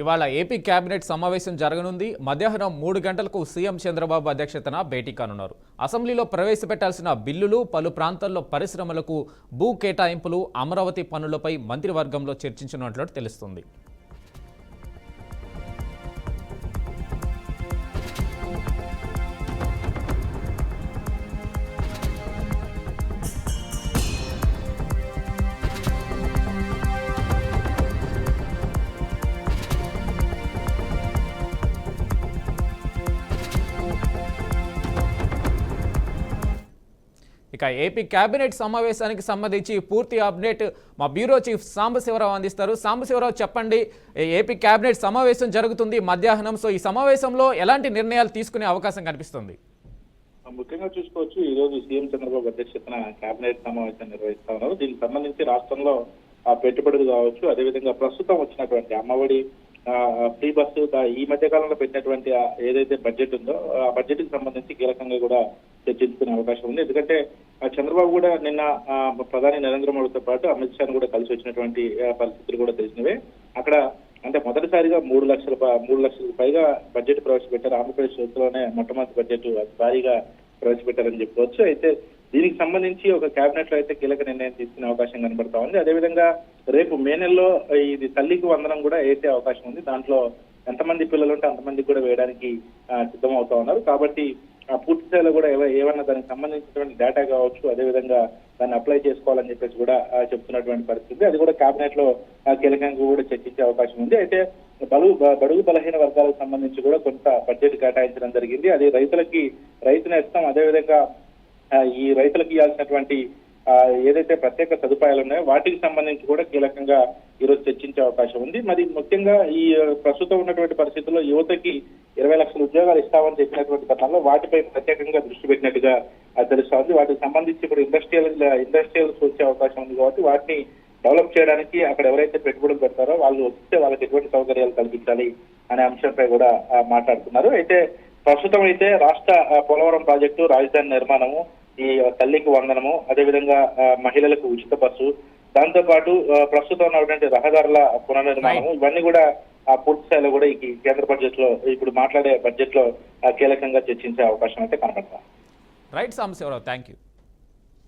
ఇవాళ AP cabinet సమావేశం జరగనుంది. మధ్యాహ్నం 3 గంటలకు సీఎం చంద్రబాబు అధ్యక్షతన భేటీ కానున్నారు. అసెంబ్లీలో ప్రవేశపెట్టాల్సిన బిల్లులు, పలు ప్రాంతాల్లో పరిశ్రమలకు భూ కేటాయింపులు, అమరావతి పనులపై మంత్రివర్గంలో చర్చించనున్నట్లు తెలుస్తుంది. ఇక ఏపీ కేబినెట్ సమావేశానికి సంబంధించి పూర్తి అప్డేట్ మా బ్యూరో చీఫ్ సాంబశివరావు అందిస్తారు. సాంబశివరావు, చెప్పండి, ఏపీ కేబినెట్ సమావేశం జరుగుతుంది మధ్యాహ్నం. సో ఈ సమావేశంలో ఎలాంటి నిర్ణయాలు తీసుకునే అవకాశం కనిపిస్తుంది? ముఖ్యంగా చూసుకోవచ్చు, ఈ రోజు సీఎం చంద్రబాబు అధ్యక్షతన కేబినెట్ సమావేశం నిర్వహిస్తా ఉన్నారు. దీనికి సంబంధించి రాష్ట్రంలో పెట్టుబడులు కావచ్చు, అదేవిధంగా ప్రస్తుతం వచ్చినటువంటి అమ్మఒడి, ఫ్రీ బస్సు, ఈ మధ్య కాలంలో పెట్టినటువంటి ఏదైతే బడ్జెట్ ఉందో ఆ బడ్జెట్ కి సంబంధించి కీలకంగా కూడా చర్చించుకునే అవకాశం ఉంది. ఎందుకంటే చంద్రబాబు కూడా నిన్న ప్రధాని నరేంద్ర మోడీతో పాటు అమిత్ షాను కూడా కలిసి వచ్చినటువంటి పరిస్థితులు కూడా తెలిసినవే. అక్కడ అంటే మొదటిసారిగా 3 లక్షలకు పైగా బడ్జెట్ ప్రవేశపెట్టారు. ఆంధ్రప్రదేశ్ చరిత్రలోనే మొట్టమొదటి బడ్జెట్ భారీగా ప్రవేశపెట్టారని చెప్పుకోవచ్చు. అయితే దీనికి సంబంధించి ఒక కేబినెట్ లో అయితే కీలక నిర్ణయం తీసుకునే అవకాశం కనబడతా ఉంది. అదేవిధంగా రేపు మే నెలలో ఇది తల్లికి వందనం కూడా వేసే అవకాశం ఉంది. దాంట్లో ఎంతమంది పిల్లలు ఉంటే అంతమందికి కూడా వేయడానికి సిద్ధమవుతా ఉన్నారు. కాబట్టి పూర్తి స్థాయిలో కూడా ఏమన్నా దానికి సంబంధించినటువంటి డేటా కావచ్చు, అదేవిధంగా దాన్ని అప్లై చేసుకోవాలని చెప్పేసి కూడా చెప్తున్నటువంటి పరిస్థితి. అది కూడా కేబినెట్ లో కీలకంగా కూడా చర్చించే అవకాశం ఉంది. అయితే బడుగు బలహీన వర్గాలకు సంబంధించి కూడా కొంత బడ్జెట్ కేటాయించడం జరిగింది. అది రైతు నేస్తం, అదేవిధంగా ఈ రైతులకు ఇవ్వాల్సినటువంటి ఏదైతే ప్రత్యేక సదుపాయాలు ఉన్నాయో వాటికి సంబంధించి కూడా కీలకంగా ఈరోజు చర్చించే అవకాశం ఉంది. మరి ముఖ్యంగా ఈ ప్రస్తుతం ఉన్నటువంటి పరిస్థితుల్లో యువతకి 20 లక్షల ఉద్యోగాలు ఇస్తామని చెప్పినటువంటి తరుణంలో వాటిపై ప్రత్యేకంగా దృష్టి పెట్టినట్టుగా తెలుస్తా ఉంది. వాటికి సంబంధించి ఇప్పుడు ఇండస్ట్రియల్స్ వచ్చే అవకాశం ఉంది కాబట్టి వాటిని డెవలప్ చేయడానికి అక్కడ ఎవరైతే పెట్టుబడులు పెడతారో వాళ్ళు వస్తే వాళ్ళకి ఎటువంటి సౌకర్యాలు కల్పించాలి అనే అంశంపై కూడా మాట్లాడుతున్నారు. అయితే ప్రస్తుతం అయితే రాష్ట్ర పోలవరం ప్రాజెక్టు, రాజధాని నిర్మాణము, ఈ తల్లికి వందనము, అదేవిధంగా మహిళలకు ఉచిత బస్సు, దాంతో పాటు ప్రస్తుతం ఉన్నటువంటి రహదారుల పునర్నిర్మాణము, ఇవన్నీ కూడా పూర్తి స్థాయిలో కూడా ఈ కేంద్ర బడ్జెట్ లో ఇప్పుడు మాట్లాడే బడ్జెట్ లో కీలకంగా చర్చించే అవకాశం అయితే కనబడతాం. Right Sambasiva Rao, thank you.